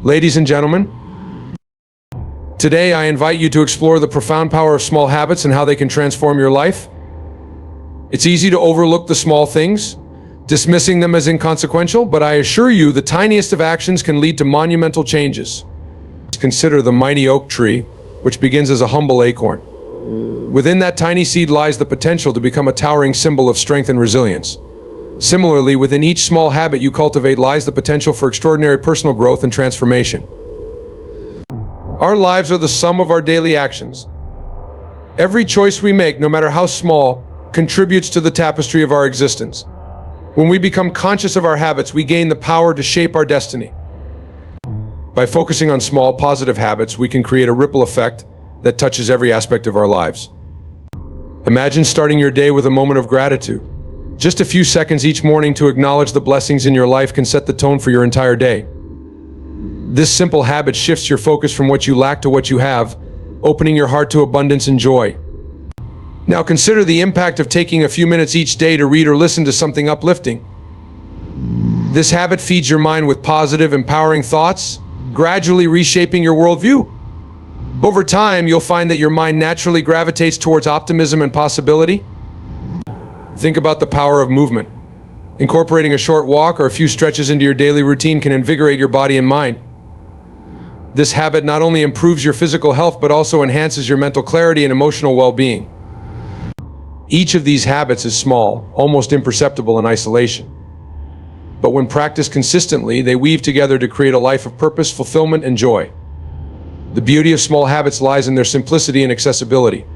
Ladies and gentlemen, today I invite you to explore the profound power of small habits and how they can transform your life. It's easy to overlook the small things, dismissing them as inconsequential, but I assure you the tiniest of actions can lead to monumental changes. Consider the mighty oak tree, which begins as a humble acorn. Within that tiny seed lies the potential to become a towering symbol of strength and resilience. Similarly, within each small habit you cultivate lies the potential for extraordinary personal growth and transformation. Our lives are the sum of our daily actions. Every choice we make, no matter how small, contributes to the tapestry of our existence. When we become conscious of our habits, we gain the power to shape our destiny. By focusing on small, positive habits, we can create a ripple effect that touches every aspect of our lives. Imagine starting your day with a moment of gratitude. Just a few seconds each morning to acknowledge the blessings in your life can set the tone for your entire day. This simple habit shifts your focus from what you lack to what you have, opening your heart to abundance and joy. Now consider the impact of taking a few minutes each day to read or listen to something uplifting. This habit feeds your mind with positive, empowering thoughts, gradually reshaping your worldview. Over time, you'll find that your mind naturally gravitates towards optimism and possibility. Think about the power of movement. Incorporating a short walk or a few stretches into your daily routine can invigorate your body and mind. This habit not only improves your physical health, but also enhances your mental clarity and emotional well-being. Each of these habits is small, almost imperceptible in isolation. But when practiced consistently, they weave together to create a life of purpose, fulfillment, and joy. The beauty of small habits lies in their simplicity and accessibility.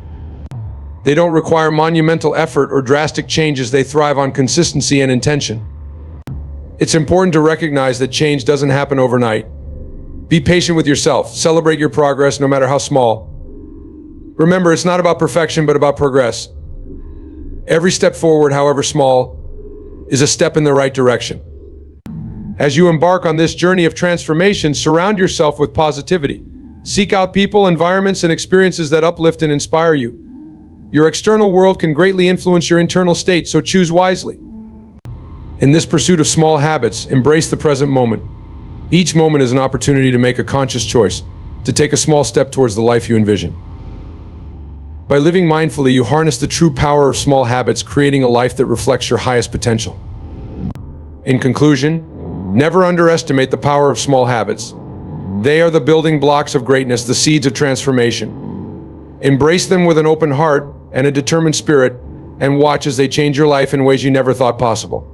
They don't require monumental effort or drastic changes, they thrive on consistency and intention. It's important to recognize that change doesn't happen overnight. Be patient with yourself, celebrate your progress no matter how small. Remember, it's not about perfection, but about progress. Every step forward, however small, is a step in the right direction. As you embark on this journey of transformation, surround yourself with positivity. Seek out people, environments, and experiences that uplift and inspire you. Your external world can greatly influence your internal state, so choose wisely. In this pursuit of small habits, embrace the present moment. Each moment is an opportunity to make a conscious choice, to take a small step towards the life you envision. By living mindfully, you harness the true power of small habits, creating a life that reflects your highest potential. In conclusion, never underestimate the power of small habits. They are the building blocks of greatness, the seeds of transformation. Embrace them with an open heart and a determined spirit, and watch as they change your life in ways you never thought possible.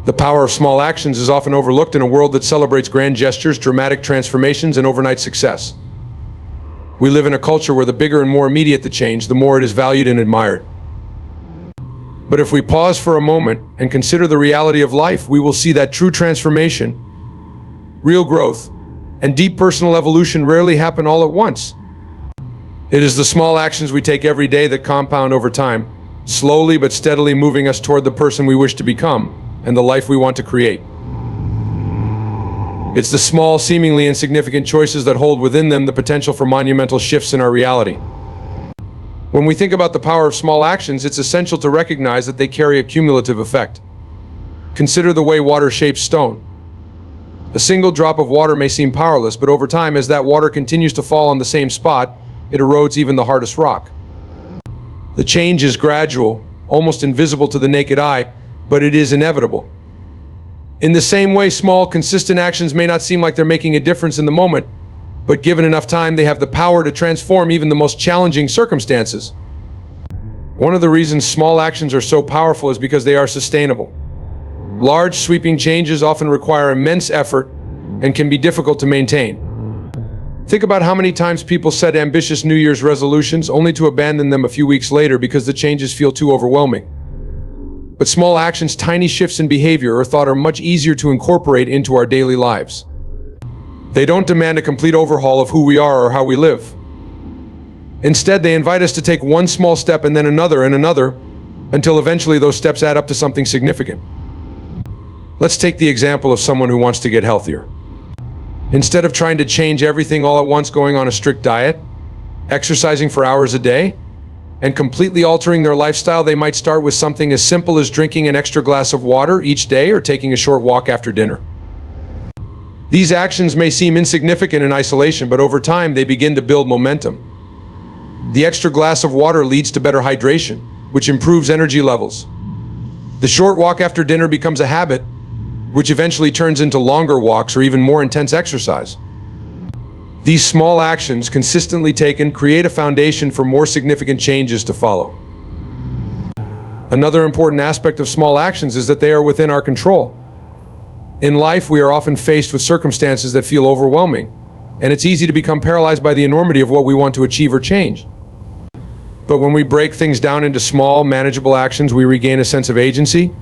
The power of small actions is often overlooked in a world that celebrates grand gestures, dramatic transformations, and overnight success. We live in a culture where the bigger and more immediate the change, the more it is valued and admired. But if we pause for a moment and consider the reality of life, we will see that true transformation, real growth, and deep personal evolution rarely happen all at once. It is the small actions we take every day that compound over time, slowly but steadily moving us toward the person we wish to become and the life we want to create. It's the small, seemingly insignificant choices that hold within them the potential for monumental shifts in our reality. When we think about the power of small actions, it's essential to recognize that they carry a cumulative effect. Consider the way water shapes stone. A single drop of water may seem powerless, but over time, as that water continues to fall on the same spot, it erodes even the hardest rock. The change is gradual, almost invisible to the naked eye, but it is inevitable. In the same way, small, consistent actions may not seem like they're making a difference in the moment, but given enough time, they have the power to transform even the most challenging circumstances. One of the reasons small actions are so powerful is because they are sustainable. Large, sweeping changes often require immense effort and can be difficult to maintain. Think about how many times people set ambitious New Year's resolutions only to abandon them a few weeks later because the changes feel too overwhelming. But small actions, tiny shifts in behavior or thought are much easier to incorporate into our daily lives. They don't demand a complete overhaul of who we are or how we live. Instead, they invite us to take one small step and then another and another, until eventually those steps add up to something significant. Let's take the example of someone who wants to get healthier. Instead of trying to change everything all at once, going on a strict diet, exercising for hours a day, and completely altering their lifestyle, they might start with something as simple as drinking an extra glass of water each day or taking a short walk after dinner. These actions may seem insignificant in isolation, but over time they begin to build momentum. The extra glass of water leads to better hydration, which improves energy levels. The short walk after dinner becomes a habit, which eventually turns into longer walks or even more intense exercise. These small actions, consistently taken, create a foundation for more significant changes to follow. Another important aspect of small actions is that they are within our control. In life, we are often faced with circumstances that feel overwhelming, and it's easy to become paralyzed by the enormity of what we want to achieve or change. But when we break things down into small, manageable actions, we regain a sense of agency.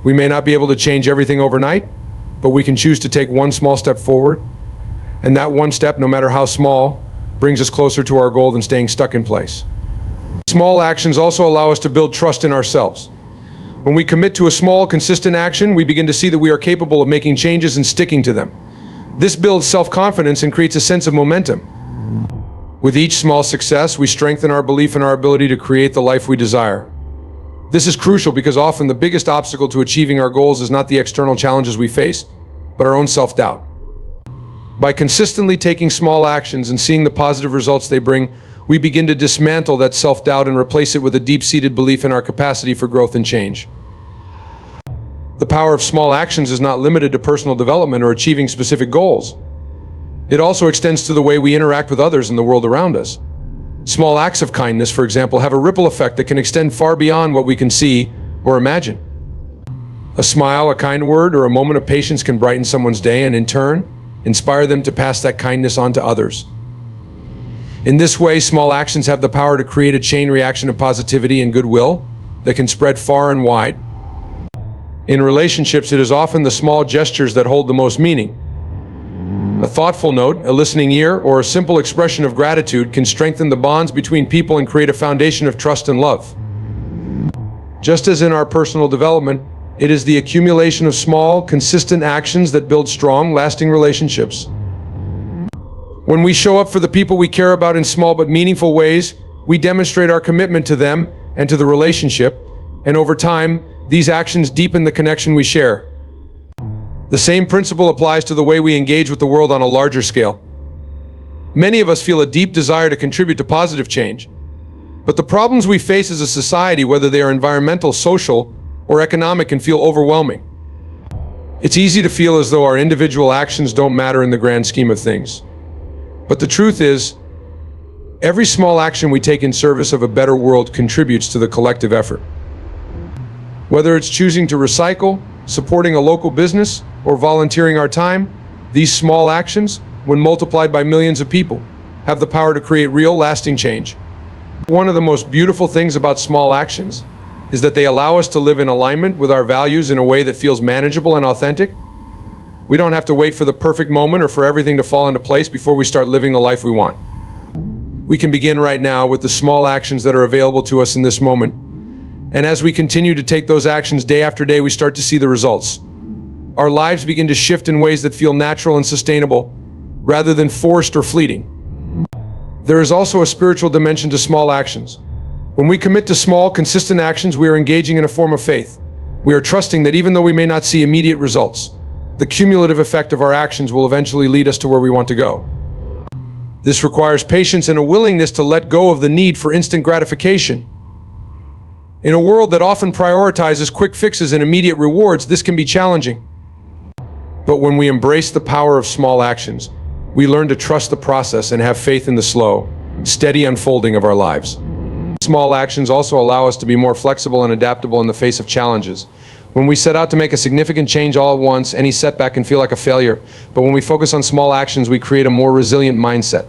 We may not be able to change everything overnight, but we can choose to take one small step forward. And that one step, no matter how small, brings us closer to our goal than staying stuck in place. Small actions also allow us to build trust in ourselves. When we commit to a small, consistent action, we begin to see that we are capable of making changes and sticking to them. This builds self-confidence and creates a sense of momentum. With each small success, we strengthen our belief in our ability to create the life we desire. This is crucial because often the biggest obstacle to achieving our goals is not the external challenges we face, but our own self-doubt. By consistently taking small actions and seeing the positive results they bring, we begin to dismantle that self-doubt and replace it with a deep-seated belief in our capacity for growth and change. The power of small actions is not limited to personal development or achieving specific goals. It also extends to the way we interact with others in the world around us. Small acts of kindness, for example, have a ripple effect that can extend far beyond what we can see or imagine. A smile, a kind word, or a moment of patience can brighten someone's day and, in turn, inspire them to pass that kindness on to others. In this way, small actions have the power to create a chain reaction of positivity and goodwill that can spread far and wide. In relationships, it is often the small gestures that hold the most meaning. A thoughtful note, a listening ear, or a simple expression of gratitude can strengthen the bonds between people and create a foundation of trust and love. Just as in our personal development, it is the accumulation of small, consistent actions that build strong, lasting relationships. When we show up for the people we care about in small but meaningful ways, we demonstrate our commitment to them and to the relationship, and over time, these actions deepen the connection we share. The same principle applies to the way we engage with the world on a larger scale. Many of us feel a deep desire to contribute to positive change, but the problems we face as a society, whether they are environmental, social, or economic, can feel overwhelming. It's easy to feel as though our individual actions don't matter in the grand scheme of things. But the truth is, every small action we take in service of a better world contributes to the collective effort. Whether it's choosing to recycle, supporting a local business, or volunteering our time, these small actions, when multiplied by millions of people, have the power to create real, lasting change. One of the most beautiful things about small actions is that they allow us to live in alignment with our values in a way that feels manageable and authentic. We don't have to wait for the perfect moment or for everything to fall into place before we start living the life we want. We can begin right now with the small actions that are available to us in this moment. And as we continue to take those actions day after day, we start to see the results. Our lives begin to shift in ways that feel natural and sustainable, rather than forced or fleeting. There is also a spiritual dimension to small actions. When we commit to small, consistent actions, we are engaging in a form of faith. We are trusting that even though we may not see immediate results, the cumulative effect of our actions will eventually lead us to where we want to go. This requires patience and a willingness to let go of the need for instant gratification. In a world that often prioritizes quick fixes and immediate rewards, this can be challenging. But when we embrace the power of small actions, we learn to trust the process and have faith in the slow, steady unfolding of our lives. Small actions also allow us to be more flexible and adaptable in the face of challenges. When we set out to make a significant change all at once, any setback can feel like a failure. But when we focus on small actions, we create a more resilient mindset.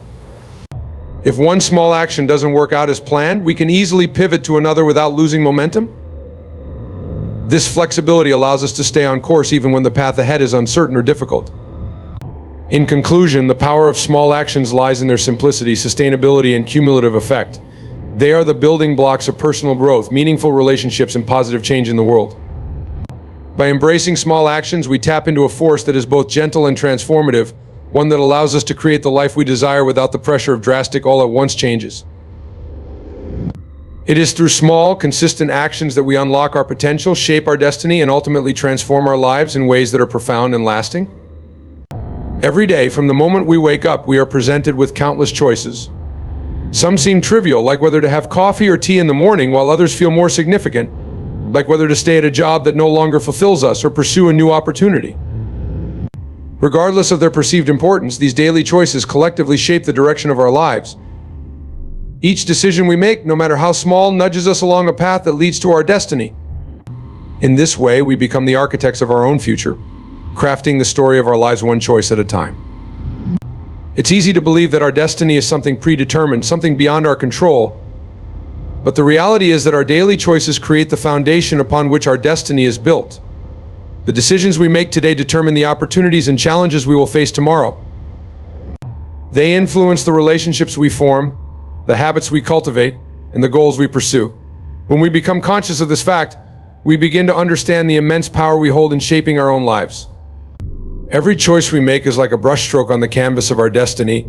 If one small action doesn't work out as planned, we can easily pivot to another without losing momentum. This flexibility allows us to stay on course even when the path ahead is uncertain or difficult. In conclusion, the power of small actions lies in their simplicity, sustainability, and cumulative effect. They are the building blocks of personal growth, meaningful relationships, and positive change in the world. By embracing small actions, we tap into a force that is both gentle and transformative, one that allows us to create the life we desire without the pressure of drastic all-at-once changes. It is through small, consistent actions that we unlock our potential, shape our destiny, and ultimately transform our lives in ways that are profound and lasting. Every day, from the moment we wake up, we are presented with countless choices. Some seem trivial, like whether to have coffee or tea in the morning, while others feel more significant, like whether to stay at a job that no longer fulfills us or pursue a new opportunity. Regardless of their perceived importance, these daily choices collectively shape the direction of our lives. Each decision we make, no matter how small, nudges us along a path that leads to our destiny. In this way, we become the architects of our own future, crafting the story of our lives one choice at a time. It's easy to believe that our destiny is something predetermined, something beyond our control. But the reality is that our daily choices create the foundation upon which our destiny is built. The decisions we make today determine the opportunities and challenges we will face tomorrow. They influence the relationships we form, the habits we cultivate, and the goals we pursue. When we become conscious of this fact, we begin to understand the immense power we hold in shaping our own lives. Every choice we make is like a brushstroke on the canvas of our destiny,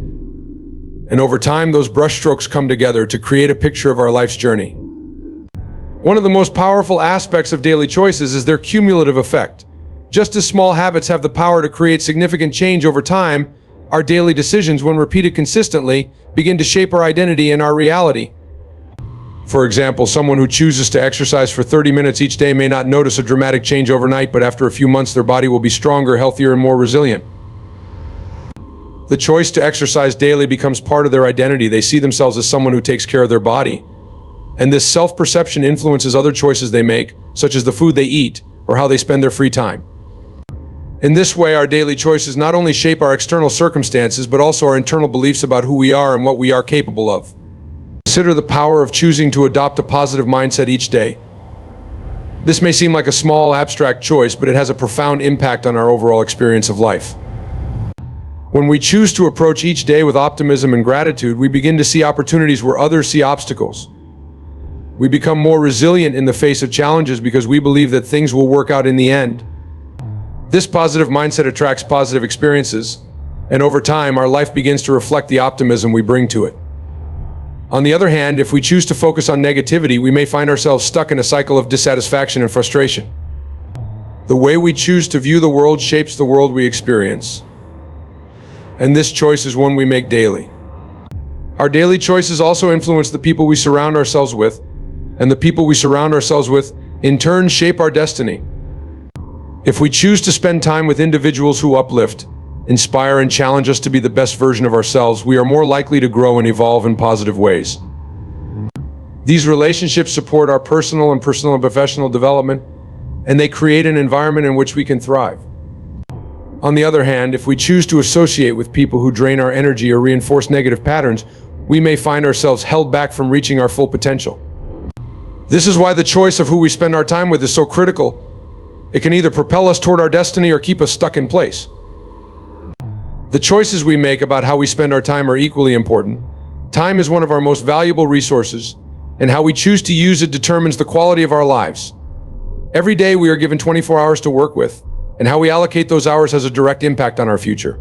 and over time, those brushstrokes come together to create a picture of our life's journey. One of the most powerful aspects of daily choices is their cumulative effect. Just as small habits have the power to create significant change over time, our daily decisions, when repeated consistently, begin to shape our identity and our reality. For example, someone who chooses to exercise for 30 minutes each day may not notice a dramatic change overnight, but after a few months, their body will be stronger, healthier, and more resilient. The choice to exercise daily becomes part of their identity. They see themselves as someone who takes care of their body. And this self-perception influences other choices they make, such as the food they eat or how they spend their free time. In this way, our daily choices not only shape our external circumstances, but also our internal beliefs about who we are and what we are capable of. Consider the power of choosing to adopt a positive mindset each day. This may seem like a small, abstract choice, but it has a profound impact on our overall experience of life. When we choose to approach each day with optimism and gratitude, we begin to see opportunities where others see obstacles. We become more resilient in the face of challenges because we believe that things will work out in the end. This positive mindset attracts positive experiences, and over time, our life begins to reflect the optimism we bring to it. On the other hand, if we choose to focus on negativity, we may find ourselves stuck in a cycle of dissatisfaction and frustration. The way we choose to view the world shapes the world we experience, and this choice is one we make daily. Our daily choices also influence the people we surround ourselves with, and the people we surround ourselves with, in turn, shape our destiny. If we choose to spend time with individuals who uplift, inspire, and challenge us to be the best version of ourselves, we are more likely to grow and evolve in positive ways. These relationships support our personal and professional development, and they create an environment in which we can thrive. On the other hand, if we choose to associate with people who drain our energy or reinforce negative patterns, we may find ourselves held back from reaching our full potential. This is why the choice of who we spend our time with is so critical. It can either propel us toward our destiny or keep us stuck in place. The choices we make about how we spend our time are equally important. Time is one of our most valuable resources, and how we choose to use it determines the quality of our lives. Every day we are given 24 hours to work with, and how we allocate those hours has a direct impact on our future.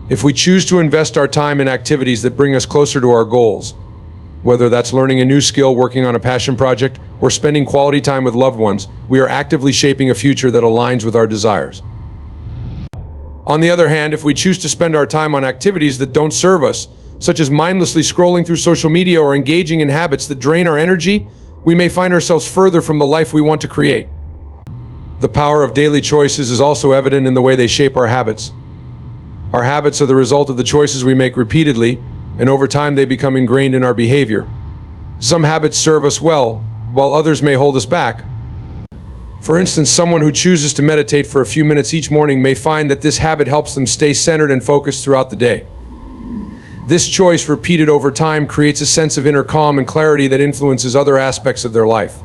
If we choose to invest our time in activities that bring us closer to our goals, whether that's learning a new skill, working on a passion project, or spending quality time with loved ones, we are actively shaping a future that aligns with our desires. On the other hand, if we choose to spend our time on activities that don't serve us, such as mindlessly scrolling through social media or engaging in habits that drain our energy, we may find ourselves further from the life we want to create. The power of daily choices is also evident in the way they shape our habits. Our habits are the result of the choices we make repeatedly, and over time they become ingrained in our behavior. Some habits serve us well, while others may hold us back. For instance, someone who chooses to meditate for a few minutes each morning may find that this habit helps them stay centered and focused throughout the day. This choice, repeated over time, creates a sense of inner calm and clarity that influences other aspects of their life.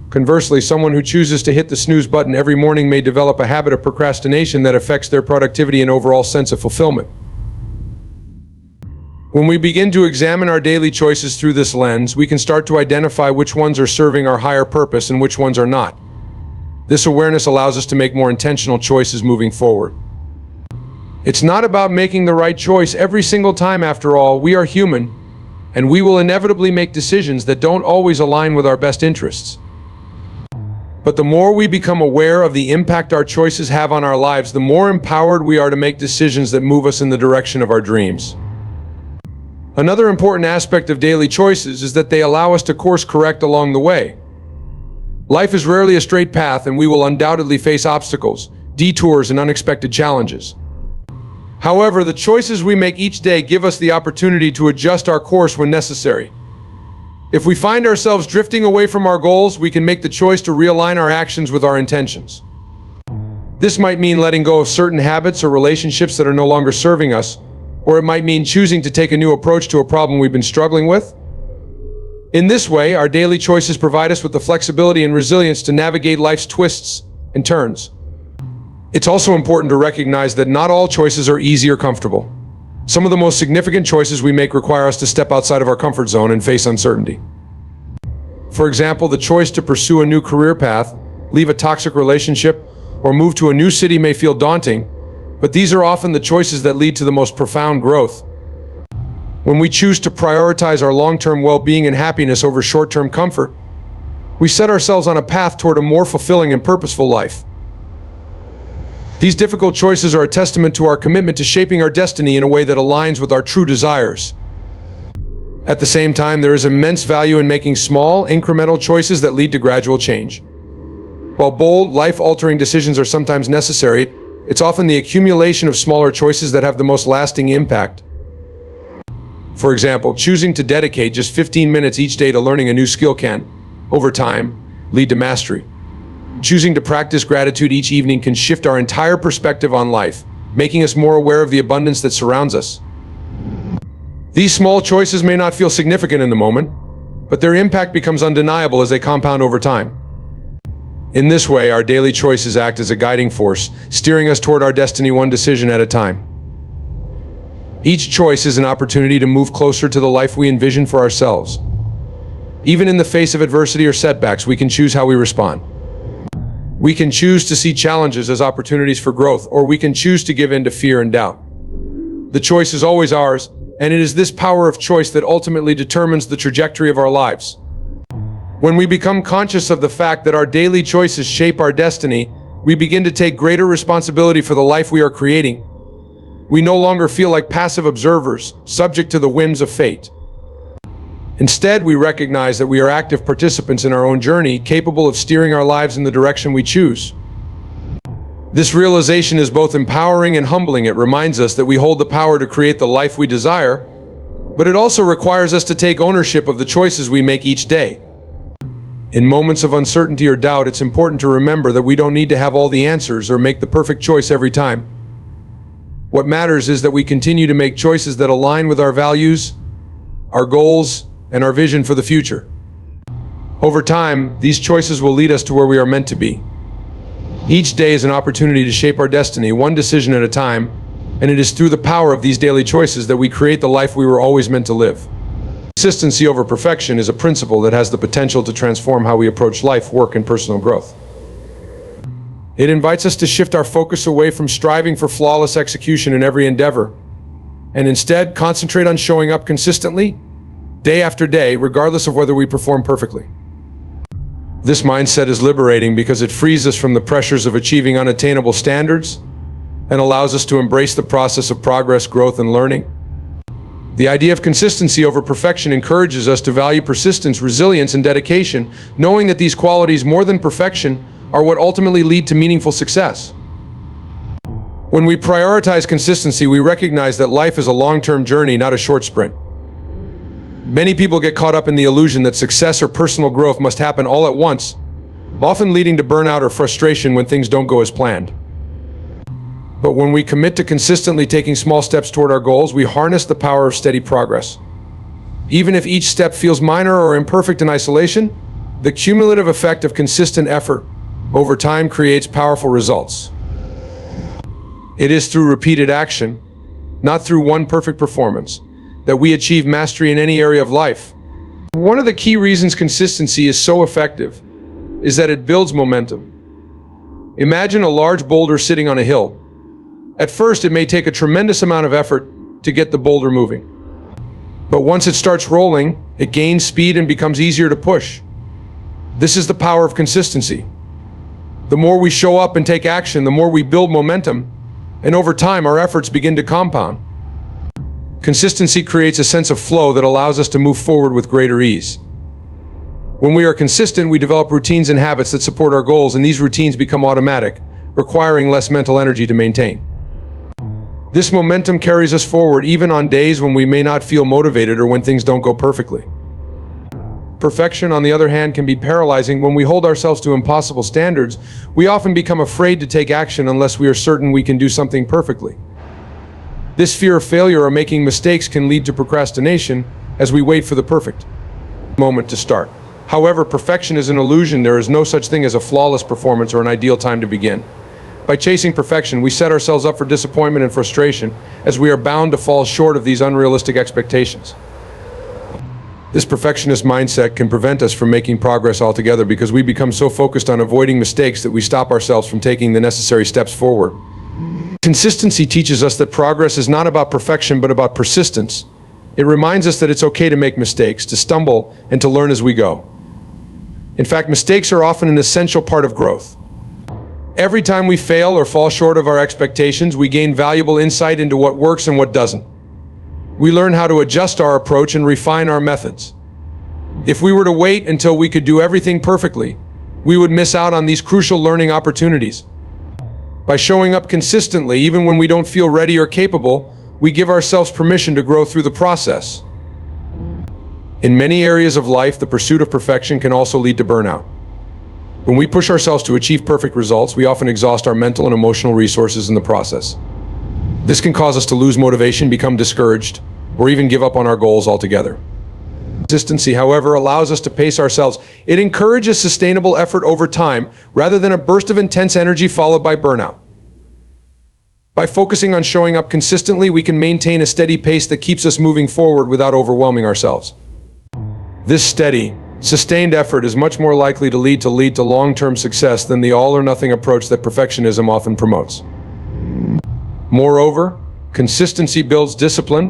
Conversely, someone who chooses to hit the snooze button every morning may develop a habit of procrastination that affects their productivity and overall sense of fulfillment. When we begin to examine our daily choices through this lens, we can start to identify which ones are serving our higher purpose and which ones are not. This awareness allows us to make more intentional choices moving forward. It's not about making the right choice every single time. After all, we are human, and we will inevitably make decisions that don't always align with our best interests. But the more we become aware of the impact our choices have on our lives, the more empowered we are to make decisions that move us in the direction of our dreams. Another important aspect of daily choices is that they allow us to course correct along the way. Life is rarely a straight path, and we will undoubtedly face obstacles, detours, and unexpected challenges. However, the choices we make each day give us the opportunity to adjust our course when necessary. If we find ourselves drifting away from our goals, we can make the choice to realign our actions with our intentions. This might mean letting go of certain habits or relationships that are no longer serving us, or it might mean choosing to take a new approach to a problem we've been struggling with. In this way, our daily choices provide us with the flexibility and resilience to navigate life's twists and turns. It's also important to recognize that not all choices are easy or comfortable. Some of the most significant choices we make require us to step outside of our comfort zone and face uncertainty. For example, the choice to pursue a new career path, leave a toxic relationship, or move to a new city may feel daunting, but these are often the choices that lead to the most profound growth. When we choose to prioritize our long-term well-being and happiness over short-term comfort, we set ourselves on a path toward a more fulfilling and purposeful life. These difficult choices are a testament to our commitment to shaping our destiny in a way that aligns with our true desires. At the same time, there is immense value in making small, incremental choices that lead to gradual change. While bold, life-altering decisions are sometimes necessary, it's often the accumulation of smaller choices that have the most lasting impact. For example, choosing to dedicate just 15 minutes each day to learning a new skill can, over time, lead to mastery. Choosing to practice gratitude each evening can shift our entire perspective on life, making us more aware of the abundance that surrounds us. These small choices may not feel significant in the moment, but their impact becomes undeniable as they compound over time. In this way, our daily choices act as a guiding force, steering us toward our destiny one decision at a time. Each choice is an opportunity to move closer to the life we envision for ourselves. Even in the face of adversity or setbacks, we can choose how we respond. We can choose to see challenges as opportunities for growth, or we can choose to give in to fear and doubt. The choice is always ours, and it is this power of choice that ultimately determines the trajectory of our lives. When we become conscious of the fact that our daily choices shape our destiny, we begin to take greater responsibility for the life we are creating. We no longer feel like passive observers, subject to the whims of fate. Instead, we recognize that we are active participants in our own journey, capable of steering our lives in the direction we choose. This realization is both empowering and humbling. It reminds us that we hold the power to create the life we desire, but it also requires us to take ownership of the choices we make each day. In moments of uncertainty or doubt, it's important to remember that we don't need to have all the answers or make the perfect choice every time. What matters is that we continue to make choices that align with our values, our goals, and our vision for the future. Over time, these choices will lead us to where we are meant to be. Each day is an opportunity to shape our destiny, one decision at a time, and it is through the power of these daily choices that we create the life we were always meant to live. Consistency over perfection is a principle that has the potential to transform how we approach life, work, and personal growth. It invites us to shift our focus away from striving for flawless execution in every endeavor, and instead concentrate on showing up consistently, day after day, regardless of whether we perform perfectly. This mindset is liberating because it frees us from the pressures of achieving unattainable standards and allows us to embrace the process of progress, growth, and learning. The idea of consistency over perfection encourages us to value persistence, resilience, and dedication, knowing that these qualities, more than perfection, are what ultimately lead to meaningful success. When we prioritize consistency, we recognize that life is a long-term journey, not a short sprint. Many people get caught up in the illusion that success or personal growth must happen all at once, often leading to burnout or frustration when things don't go as planned. But when we commit to consistently taking small steps toward our goals, we harness the power of steady progress. Even if each step feels minor or imperfect in isolation, the cumulative effect of consistent effort over time creates powerful results. It is through repeated action, not through one perfect performance, that we achieve mastery in any area of life. One of the key reasons consistency is so effective is that it builds momentum. Imagine a large boulder sitting on a hill. At first, it may take a tremendous amount of effort to get the boulder moving. But once it starts rolling, it gains speed and becomes easier to push. This is the power of consistency. The more we show up and take action, the more we build momentum, and over time our efforts begin to compound. Consistency creates a sense of flow that allows us to move forward with greater ease. When we are consistent, we develop routines and habits that support our goals, and these routines become automatic, requiring less mental energy to maintain. This momentum carries us forward even on days when we may not feel motivated or when things don't go perfectly. Perfection, on the other hand, can be paralyzing. When we hold ourselves to impossible standards, we often become afraid to take action unless we are certain we can do something perfectly. This fear of failure or making mistakes can lead to procrastination as we wait for the perfect moment to start. However, perfection is an illusion. There is no such thing as a flawless performance or an ideal time to begin. By chasing perfection, we set ourselves up for disappointment and frustration, as we are bound to fall short of these unrealistic expectations. This perfectionist mindset can prevent us from making progress altogether because we become so focused on avoiding mistakes that we stop ourselves from taking the necessary steps forward. Consistency teaches us that progress is not about perfection but about persistence. It reminds us that it's okay to make mistakes, to stumble, and to learn as we go. In fact, mistakes are often an essential part of growth. Every time we fail or fall short of our expectations, we gain valuable insight into what works and what doesn't. We learn how to adjust our approach and refine our methods. If we were to wait until we could do everything perfectly, we would miss out on these crucial learning opportunities. By showing up consistently, even when we don't feel ready or capable, we give ourselves permission to grow through the process. In many areas of life, the pursuit of perfection can also lead to burnout. When we push ourselves to achieve perfect results, we often exhaust our mental and emotional resources in the process. This can cause us to lose motivation, become discouraged, or even give up on our goals altogether. Consistency, however, allows us to pace ourselves. It encourages sustainable effort over time, rather than a burst of intense energy followed by burnout. By focusing on showing up consistently, we can maintain a steady pace that keeps us moving forward without overwhelming ourselves. This steady, sustained effort is much more likely to lead to long-term success than the all-or-nothing approach that perfectionism often promotes. Moreover, consistency builds discipline,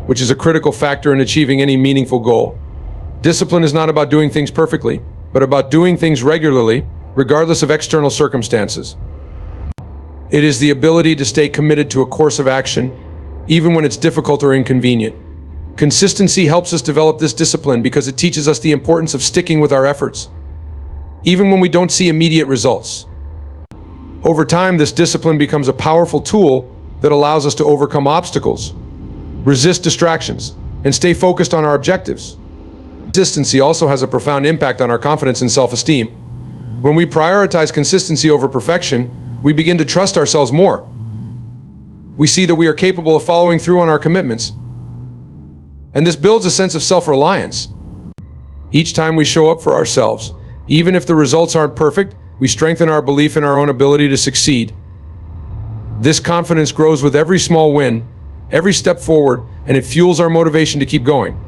which is a critical factor in achieving any meaningful goal. Discipline is not about doing things perfectly, but about doing things regularly, regardless of external circumstances. It is the ability to stay committed to a course of action, even when it's difficult or inconvenient. Consistency helps us develop this discipline because it teaches us the importance of sticking with our efforts, even when we don't see immediate results. Over time, this discipline becomes a powerful tool that allows us to overcome obstacles, resist distractions, and stay focused on our objectives. Consistency also has a profound impact on our confidence and self-esteem. When we prioritize consistency over perfection, we begin to trust ourselves more. We see that we are capable of following through on our commitments, and this builds a sense of self-reliance. Each time we show up for ourselves, even if the results aren't perfect, we strengthen our belief in our own ability to succeed. This confidence grows with every small win, every step forward, and it fuels our motivation to keep going.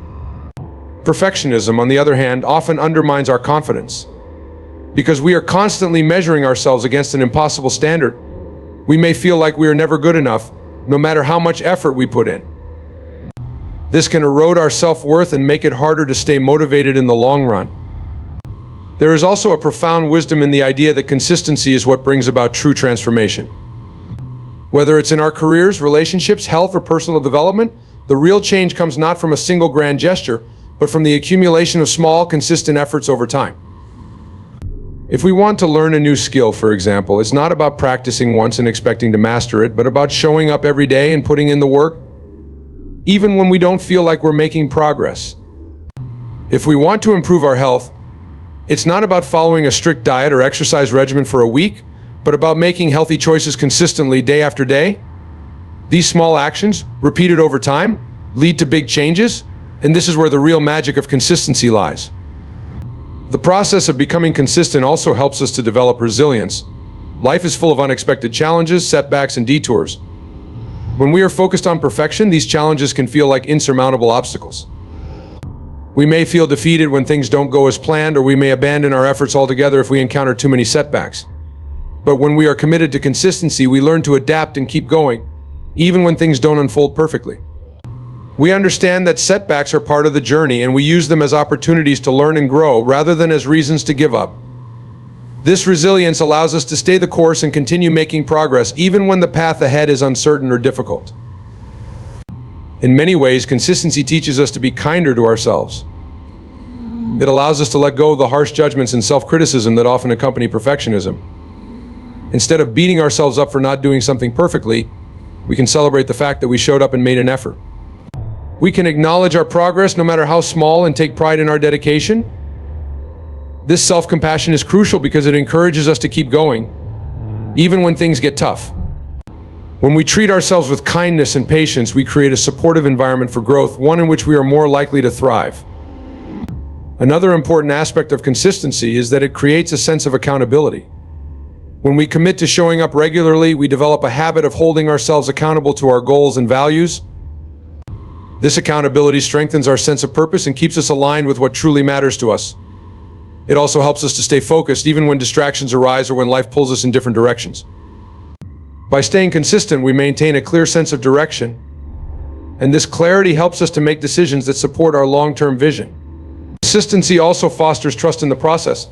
Perfectionism, on the other hand, often undermines our confidence. Because we are constantly measuring ourselves against an impossible standard, we may feel like we are never good enough, no matter how much effort we put in. This can erode our self-worth and make it harder to stay motivated in the long run. There is also a profound wisdom in the idea that consistency is what brings about true transformation. Whether it's in our careers, relationships, health, or personal development, the real change comes not from a single grand gesture, but from the accumulation of small, consistent efforts over time. If we want to learn a new skill, for example, it's not about practicing once and expecting to master it, but about showing up every day and putting in the work, even when we don't feel like we're making progress. If we want to improve our health, it's not about following a strict diet or exercise regimen for a week, but about making healthy choices consistently day after day. These small actions, repeated over time, lead to big changes, and this is where the real magic of consistency lies. The process of becoming consistent also helps us to develop resilience. Life is full of unexpected challenges, setbacks, and detours. When we are focused on perfection, these challenges can feel like insurmountable obstacles. We may feel defeated when things don't go as planned, or we may abandon our efforts altogether if we encounter too many setbacks. But when we are committed to consistency, we learn to adapt and keep going, even when things don't unfold perfectly. We understand that setbacks are part of the journey, and we use them as opportunities to learn and grow rather than as reasons to give up. This resilience allows us to stay the course and continue making progress even when the path ahead is uncertain or difficult. In many ways, consistency teaches us to be kinder to ourselves. It allows us to let go of the harsh judgments and self-criticism that often accompany perfectionism. Instead of beating ourselves up for not doing something perfectly, we can celebrate the fact that we showed up and made an effort. We can acknowledge our progress no matter how small and take pride in our dedication. This self-compassion is crucial because it encourages us to keep going, even when things get tough. When we treat ourselves with kindness and patience, we create a supportive environment for growth, one in which we are more likely to thrive. Another important aspect of consistency is that it creates a sense of accountability. When we commit to showing up regularly, we develop a habit of holding ourselves accountable to our goals and values. This accountability strengthens our sense of purpose and keeps us aligned with what truly matters to us. It also helps us to stay focused even when distractions arise or when life pulls us in different directions. By staying consistent, we maintain a clear sense of direction, and this clarity helps us to make decisions that support our long-term vision. Consistency also fosters trust in the process.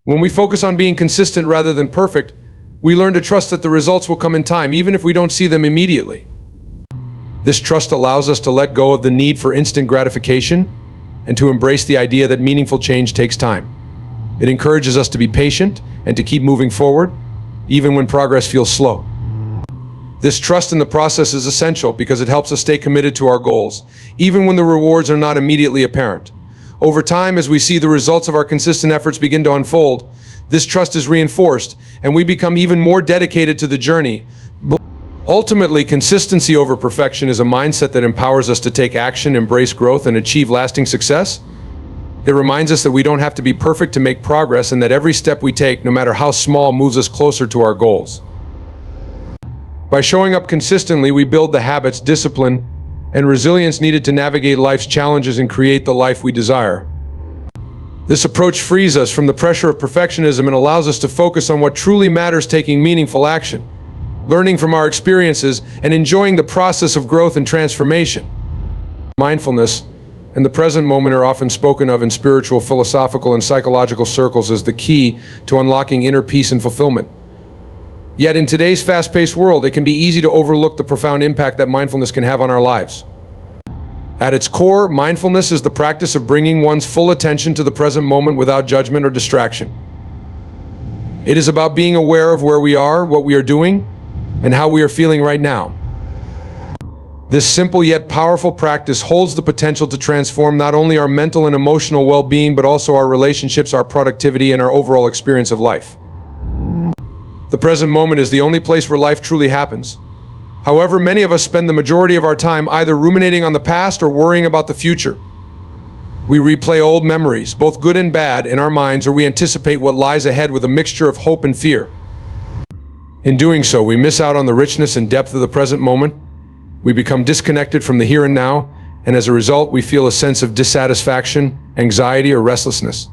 When we focus on being consistent rather than perfect, we learn to trust that the results will come in time, even if we don't see them immediately. This trust allows us to let go of the need for instant gratification and to embrace the idea that meaningful change takes time. It encourages us to be patient and to keep moving forward, even when progress feels slow. This trust in the process is essential because it helps us stay committed to our goals, even when the rewards are not immediately apparent. Over time, as we see the results of our consistent efforts begin to unfold, this trust is reinforced, and we become even more dedicated to the journey. Ultimately, consistency over perfection is a mindset that empowers us to take action, embrace growth, and achieve lasting success. It reminds us that we don't have to be perfect to make progress and that every step we take, no matter how small, moves us closer to our goals. By showing up consistently, we build the habits, discipline, and resilience needed to navigate life's challenges and create the life we desire. This approach frees us from the pressure of perfectionism and allows us to focus on what truly matters, taking meaningful action, learning from our experiences, and enjoying the process of growth and transformation. Mindfulness and the present moment are often spoken of in spiritual, philosophical, and psychological circles as the key to unlocking inner peace and fulfillment. Yet in today's fast-paced world, it can be easy to overlook the profound impact that mindfulness can have on our lives. At its core, mindfulness is the practice of bringing one's full attention to the present moment without judgment or distraction. It is about being aware of where we are, what we are doing, and how we are feeling right now. This simple yet powerful practice holds the potential to transform not only our mental and emotional well-being, but also our relationships, our productivity, and our overall experience of life. The present moment is the only place where life truly happens. However, many of us spend the majority of our time either ruminating on the past or worrying about the future. We replay old memories, both good and bad, in our minds, or we anticipate what lies ahead with a mixture of hope and fear. In doing so, we miss out on the richness and depth of the present moment. We become disconnected from the here and now, and as a result, we feel a sense of dissatisfaction, anxiety, or restlessness.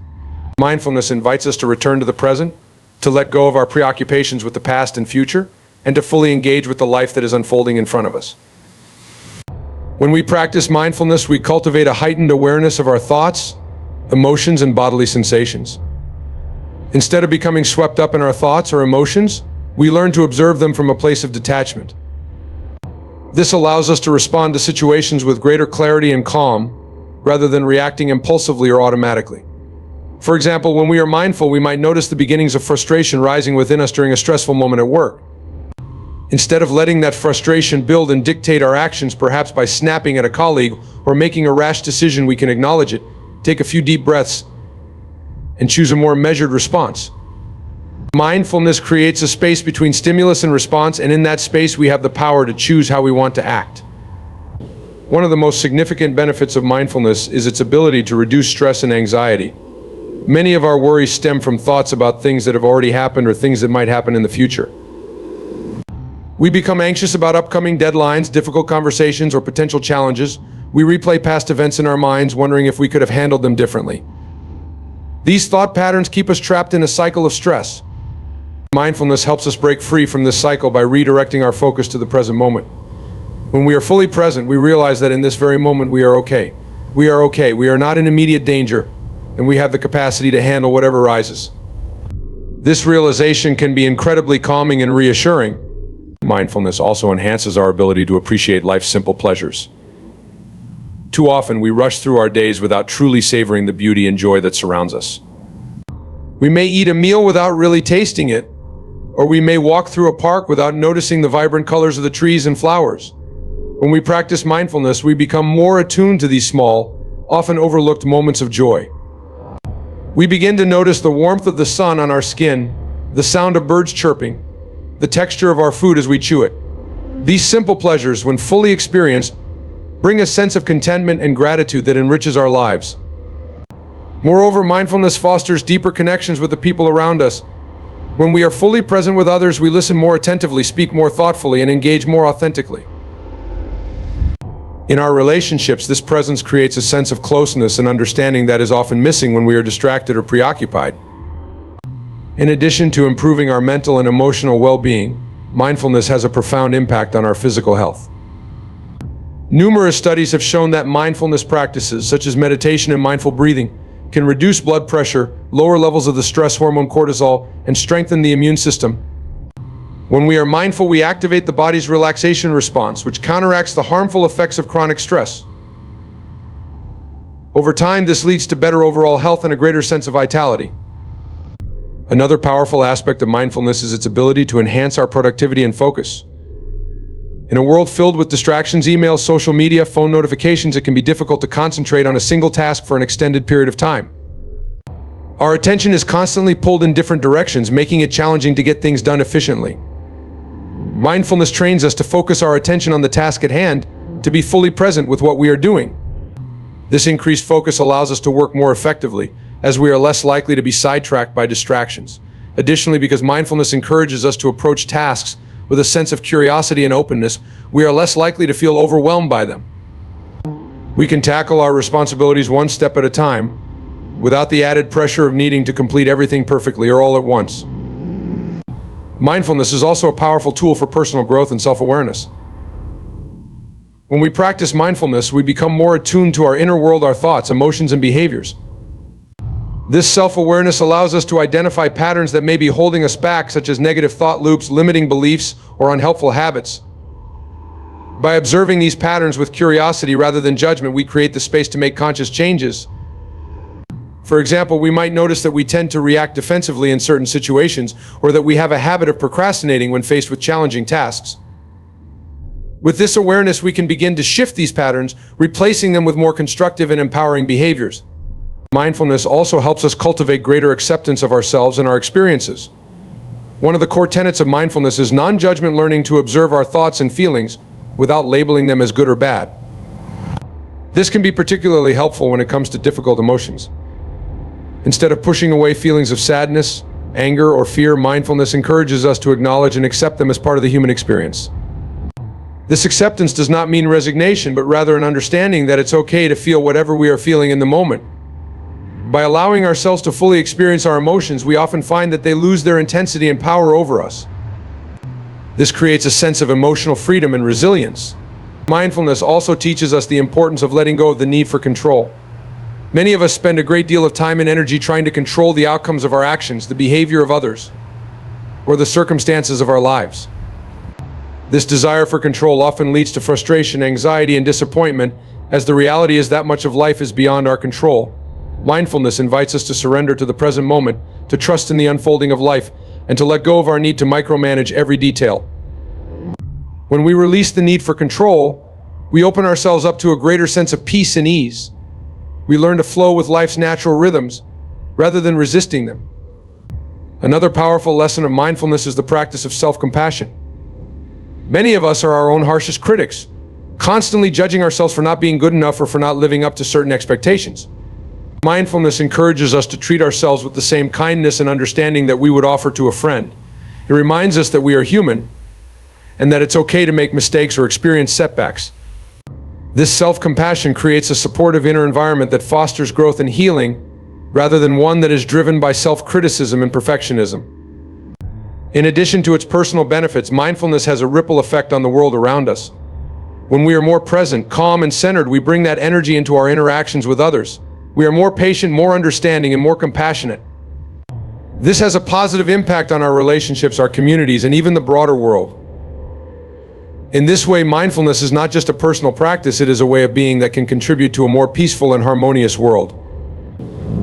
Mindfulness invites us to return to the present, to let go of our preoccupations with the past and future, and to fully engage with the life that is unfolding in front of us. When we practice mindfulness, we cultivate a heightened awareness of our thoughts, emotions, and bodily sensations. Instead of becoming swept up in our thoughts or emotions, we learn to observe them from a place of detachment. This allows us to respond to situations with greater clarity and calm, rather than reacting impulsively or automatically. For example, when we are mindful, we might notice the beginnings of frustration rising within us during a stressful moment at work. Instead of letting that frustration build and dictate our actions, perhaps by snapping at a colleague or making a rash decision, we can acknowledge it, take a few deep breaths, and choose a more measured response. Mindfulness creates a space between stimulus and response, and in that space we have the power to choose how we want to act. One of the most significant benefits of mindfulness is its ability to reduce stress and anxiety. Many of our worries stem from thoughts about things that have already happened or things that might happen in the future. We become anxious about upcoming deadlines, difficult conversations, or potential challenges. We replay past events in our minds, wondering if we could have handled them differently. These thought patterns keep us trapped in a cycle of stress. Mindfulness helps us break free from this cycle by redirecting our focus to the present moment. When we are fully present, we realize that in this very moment we are okay. We are okay. We are not in immediate danger. and we have the capacity to handle whatever rises. This realization can be incredibly calming and reassuring. Mindfulness also enhances our ability to appreciate life's simple pleasures. Too often, we rush through our days without truly savoring the beauty and joy that surrounds us. We may eat a meal without really tasting it, or we may walk through a park without noticing the vibrant colors of the trees and flowers. When we practice mindfulness, we become more attuned to these small, often overlooked moments of joy. We begin to notice the warmth of the sun on our skin, the sound of birds chirping, the texture of our food as we chew it. These simple pleasures, when fully experienced, bring a sense of contentment and gratitude that enriches our lives. Moreover, mindfulness fosters deeper connections with the people around us. When we are fully present with others, we listen more attentively, speak more thoughtfully, and engage more authentically. In our relationships, this presence creates a sense of closeness and understanding that is often missing when we are distracted or preoccupied. In addition to improving our mental and emotional well-being, mindfulness has a profound impact on our physical health. Numerous studies have shown that mindfulness practices, such as meditation and mindful breathing, can reduce blood pressure, lower levels of the stress hormone cortisol, and strengthen the immune system. When we are mindful, we activate the body's relaxation response, which counteracts the harmful effects of chronic stress. Over time, this leads to better overall health and a greater sense of vitality. Another powerful aspect of mindfulness is its ability to enhance our productivity and focus. In a world filled with distractions, emails, social media, phone notifications, it can be difficult to concentrate on a single task for an extended period of time. Our attention is constantly pulled in different directions, making it challenging to get things done efficiently. Mindfulness trains us to focus our attention on the task at hand, to be fully present with what we are doing. This increased focus allows us to work more effectively, as we are less likely to be sidetracked by distractions. Additionally, because mindfulness encourages us to approach tasks with a sense of curiosity and openness, we are less likely to feel overwhelmed by them. We can tackle our responsibilities one step at a time, without the added pressure of needing to complete everything perfectly or all at once. Mindfulness is also a powerful tool for personal growth and self-awareness. When we practice mindfulness, we become more attuned to our inner world, our thoughts, emotions, and behaviors. This self-awareness allows us to identify patterns that may be holding us back, such as negative thought loops, limiting beliefs, or unhelpful habits. By observing these patterns with curiosity rather than judgment, we create the space to make conscious changes. For example, we might notice that we tend to react defensively in certain situations, or that we have a habit of procrastinating when faced with challenging tasks. With this awareness, we can begin to shift these patterns, replacing them with more constructive and empowering behaviors. Mindfulness also helps us cultivate greater acceptance of ourselves and our experiences. One of the core tenets of mindfulness is non-judgment, learning to observe our thoughts and feelings without labeling them as good or bad. This can be particularly helpful when it comes to difficult emotions. Instead of pushing away feelings of sadness, anger, or fear, mindfulness encourages us to acknowledge and accept them as part of the human experience. This acceptance does not mean resignation, but rather an understanding that it's okay to feel whatever we are feeling in the moment. By allowing ourselves to fully experience our emotions, we often find that they lose their intensity and power over us. This creates a sense of emotional freedom and resilience. Mindfulness also teaches us the importance of letting go of the need for control. Many of us spend a great deal of time and energy trying to control the outcomes of our actions, the behavior of others, or the circumstances of our lives. This desire for control often leads to frustration, anxiety, and disappointment, as the reality is that much of life is beyond our control. Mindfulness invites us to surrender to the present moment, to trust in the unfolding of life, and to let go of our need to micromanage every detail. When we release the need for control, we open ourselves up to a greater sense of peace and ease. We learn to flow with life's natural rhythms, rather than resisting them. Another powerful lesson of mindfulness is the practice of self-compassion. Many of us are our own harshest critics, constantly judging ourselves for not being good enough or for not living up to certain expectations. Mindfulness encourages us to treat ourselves with the same kindness and understanding that we would offer to a friend. It reminds us that we are human, and that it's okay to make mistakes or experience setbacks. This self-compassion creates a supportive inner environment that fosters growth and healing, rather than one that is driven by self-criticism and perfectionism. In addition to its personal benefits, mindfulness has a ripple effect on the world around us. When we are more present, calm, and centered, we bring that energy into our interactions with others. We are more patient, more understanding, and more compassionate. This has a positive impact on our relationships, our communities, and even the broader world. In this way, mindfulness is not just a personal practice, it is a way of being that can contribute to a more peaceful and harmonious world.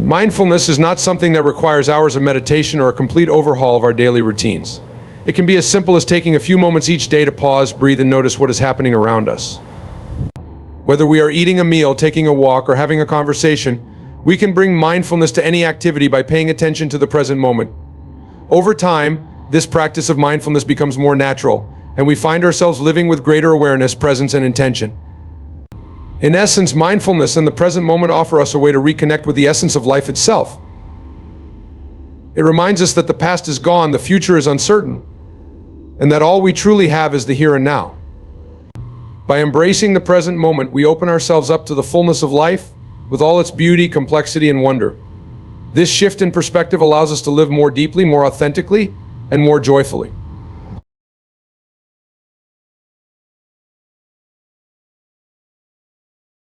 Mindfulness is not something that requires hours of meditation or a complete overhaul of our daily routines. It can be as simple as taking a few moments each day to pause, breathe, and notice what is happening around us. Whether we are eating a meal, taking a walk, or having a conversation, we can bring mindfulness to any activity by paying attention to the present moment. Over time, this practice of mindfulness becomes more natural, and we find ourselves living with greater awareness, presence, and intention. In essence, mindfulness and the present moment offer us a way to reconnect with the essence of life itself. It reminds us that the past is gone, the future is uncertain, and that all we truly have is the here and now. By embracing the present moment, we open ourselves up to the fullness of life, with all its beauty, complexity, and wonder. This shift in perspective allows us to live more deeply, more authentically, and more joyfully.